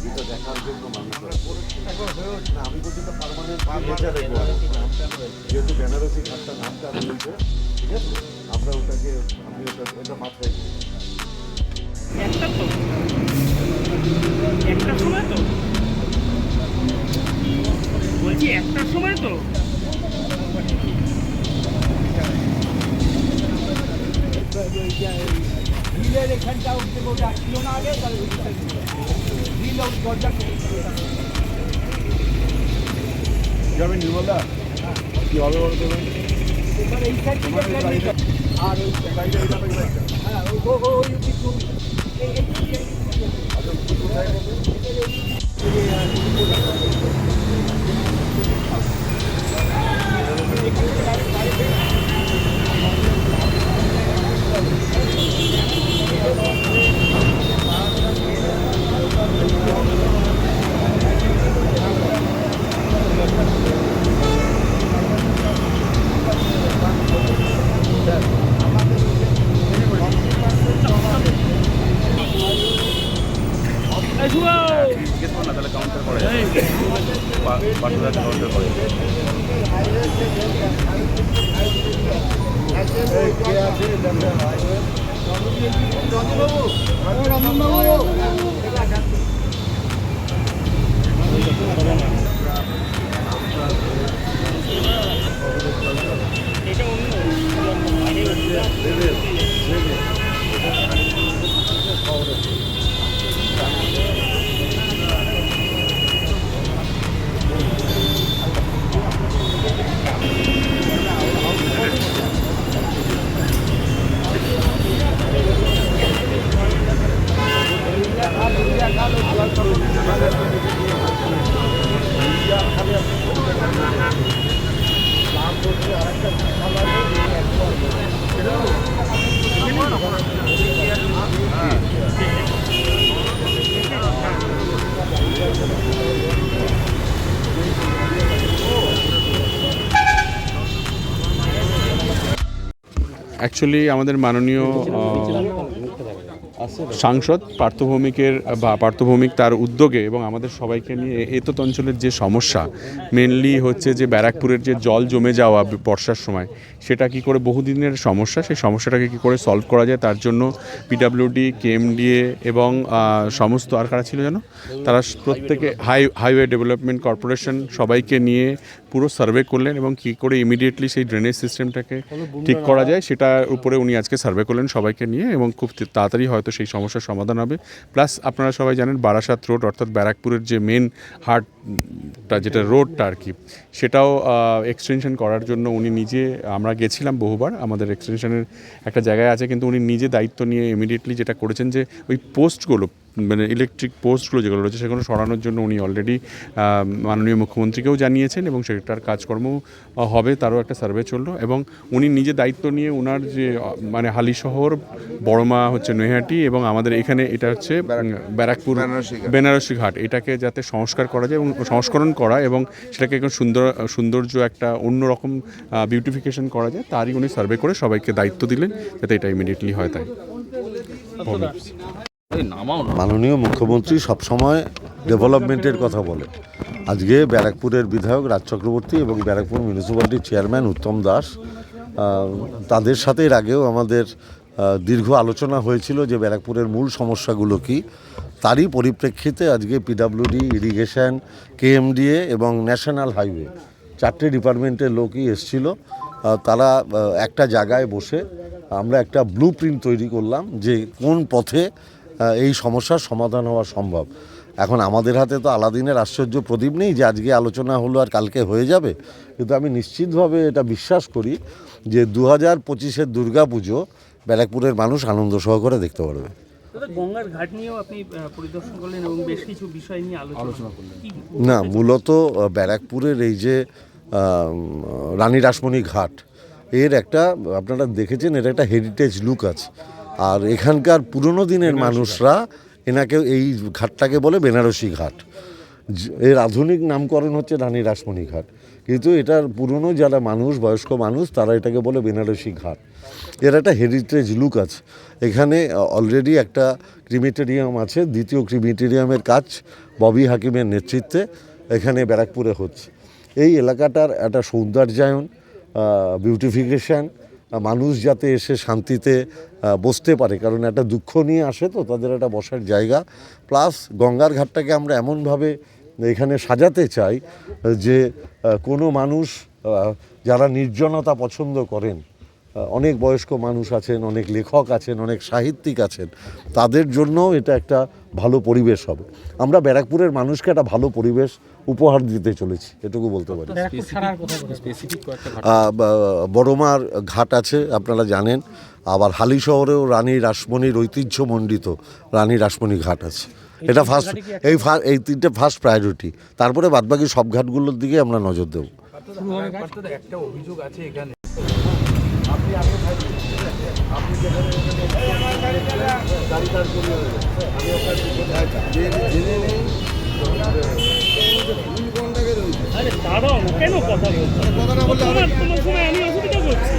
যেটা দেখার জন্য মানুষ আমি বলছি তো পার্মানেন্ট যেহেতু বেনারসি ঘাটটা নামটা রয়েছে, ঠিক আছে, আমরা ওটাকে আমি এটা মাথায় দিই। একটার সময় তো বলছি, একটার সময় তো রিলের এখানটা উঠতে ওটা ছিল না আগে, তাহলে রিল দরজা যাবেন নির্মলদা, কি হবে বলতে এবার এই সাইড আর ওই হ্যাঁ ওই কিছু জিজ্ঞেস করো না, তাহলে কাউন্টার করে বাটুরা কাউন্টার করে। এটা অন্য অ্যাকচুয়ালি আমাদের মাননীয় সাংসদ পার্থভৌমিক তার উদ্যোগে এবং আমাদের সবাইকে নিয়ে এতত অঞ্চলের যে সমস্যা, মেনলি হচ্ছে যে ব্যারাকপুরের যে জল জমে যাওয়া বর্ষার সময়, সেটা কি করে বহুদিনের সমস্যা, সেই সমস্যাটাকে কি করে সলভ করা যায় তার জন্য পিডাব্লিউডি, কেএমডিএ এবং সমস্ত আর কারা ছিল যেন, তারা প্রত্যেকে হাইওয়ে ডেভেলপমেন্ট কর্পোরেশন সবাইকে নিয়ে পুরো সার্ভে করলেন এবং কী করে ইমিডিয়েটলি সেই ড্রেনেজ সিস্টেমটাকে ঠিক করা যায় সেটার উপরে উনি আজকে সার্ভে করলেন সবাইকে নিয়ে, এবং খুব তাড়াতাড়ি হয়তো সেই সমস্যার সমাধান হবে। প্লাস আপনারা সবাই জানেন বারাসাত রোড অর্থাৎ ব্যারাকপুরের যে মেন হার্টটা, যেটা রোডটা আর কি, সেটাও এক্সটেনশন করার জন্য উনি নিজে, আমরা গেছিলাম বহুবার, আমাদের এক্সটেনশনের একটা জায়গায় আছে, কিন্তু উনি নিজে দায়িত্ব নিয়ে ইমিডিয়েটলি যেটা করেছেন যে ওই পোস্টগুলো, মানে ইলেকট্রিক পোস্টগুলো যেগুলো রয়েছে সেগুলো সরানোর জন্য উনি অলরেডি মাননীয় মুখ্যমন্ত্রীকেও জানিয়েছেন এবং সেটার কাজকর্ম হবে, তারও একটা সার্ভে চললো। এবং উনি নিজে দায়িত্ব নিয়ে ওনার যে মানে হালিশহর, বড়মা হচ্ছে নৈহাটি এবং আমাদের এখানে এটা হচ্ছে ব্যারাকপুর বেনারসি ঘাট, এটাকে যাতে সংস্কার করা যায় এবং সংস্করণ করা এবং সেটাকে একটু সৌন্দর্য একটা অন্যরকম বিউটিফিকেশন করা যায়, তারই উনি সার্ভে করে সবাইকে দায়িত্ব দিলেন যাতে এটা ইমিডিয়েটলি হয়। তাই মাননীয় মুখ্যমন্ত্রী সবসময় ডেভেলপমেন্টের কথা বলে। আজকে ব্যারাকপুরের বিধায়ক রাজ চক্রবর্তী এবং ব্যারাকপুর মিউনিসিপ্যালিটির চেয়ারম্যান উত্তম দাস, তাদের সাথে এর আগেও আমাদের দীর্ঘ আলোচনা হয়েছিল যে ব্যারাকপুরের মূল সমস্যাগুলো কী, তারই পরিপ্রেক্ষিতে আজকে পিডাব্লিউডি, ইরিগেশন, কেএমডিএ এবং ন্যাশনাল হাইওয়ে, চারটে ডিপার্টমেন্টের লোকই এসছিল। তারা একটা জায়গায় বসে আমরা একটা ব্লু প্রিন্ট তৈরি করলাম যে কোন পথে এই সমস্যার সমাধান হওয়া সম্ভব। এখন আমাদের হাতে তো আলাদিনের আশ্চর্য প্রদীপ নেই যে আজকে আলোচনা হলো আর কালকে হয়ে যাবে, কিন্তু আমি নিশ্চিতভাবে এটা বিশ্বাস করি যে 2025-এর দুর্গাপুজো ব্যারাকপুরের মানুষ আনন্দ সহকারে দেখতে পারবে। গঙ্গার ঘাট নিয়েও আপনি পরিদর্শন করলেন এবং বেশ কিছু বিষয় নিয়ে আলোচনা করলেন। না, মূলত ব্যারাকপুরের এই যে রানী রাসমণি ঘাট, এর একটা, আপনারা দেখেছেন, এর একটা হেরিটেজ লুক আছে। আর এখানকার পুরনো দিনের মানুষরা এনাকে, এই ঘাটটাকে বলে বেনারসি ঘাট। এর আধুনিক নামকরণ হচ্ছে রানী রাসমণি ঘাট, কিন্তু এটার পুরনো যারা মানুষ, বয়স্ক মানুষ, তারা এটাকে বলে বেনারসি ঘাট। এর একটা হেরিটেজ লুক আছে। এখানে অলরেডি একটা ক্রিমিটেরিয়াম আছে, দ্বিতীয় ক্রিমিটেরিয়ামের কাজ ববি হাকিমের নেতৃত্বে এখানে ব্যারাকপুরে হচ্ছে। এই এলাকাটার একটা সৌন্দর্যায়ন, বিউটিফিকেশান, মানুষ যাতে এসে শান্তিতে বসতে পারে, কারণ একটা দুঃখ নিয়ে আসে তো তাদের একটা বসার জায়গা, প্লাস গঙ্গার ঘাটটাকে আমরা এমনভাবে এখানে সাজাতে চাই যে কোনো মানুষ যারা নির্জনতা পছন্দ করেন, অনেক বয়স্ক মানুষ আছেন, অনেক লেখক আছেন, অনেক সাহিত্যিক আছেন, তাদের জন্য এটা একটা ভালো পরিবেশ হবে। আমরা ব্যারাকপুরের মানুষকে একটা ভালো পরিবেশ উপহার দিতে চলেছি, এটুকু বলতে পারি। বড়মার ঘাট আছে আপনারা জানেন, আবার হালি শহরেও রানী রাসমণির ঐতিহ্যমণ্ডিত রানী রাসমণি ঘাট আছে। এটা ফার্স্ট, এই তিনটে ফার্স্ট প্রায়োরিটি। তারপরে বাদবাকি সব ঘাটগুলোর দিকে আমরা নজর দেব। একটা অভিযোগ আছে এখানে, আরে দাঁড়াও না, কেন কথা বলছো? তোমার সময় আমি অসুবিধা করছি।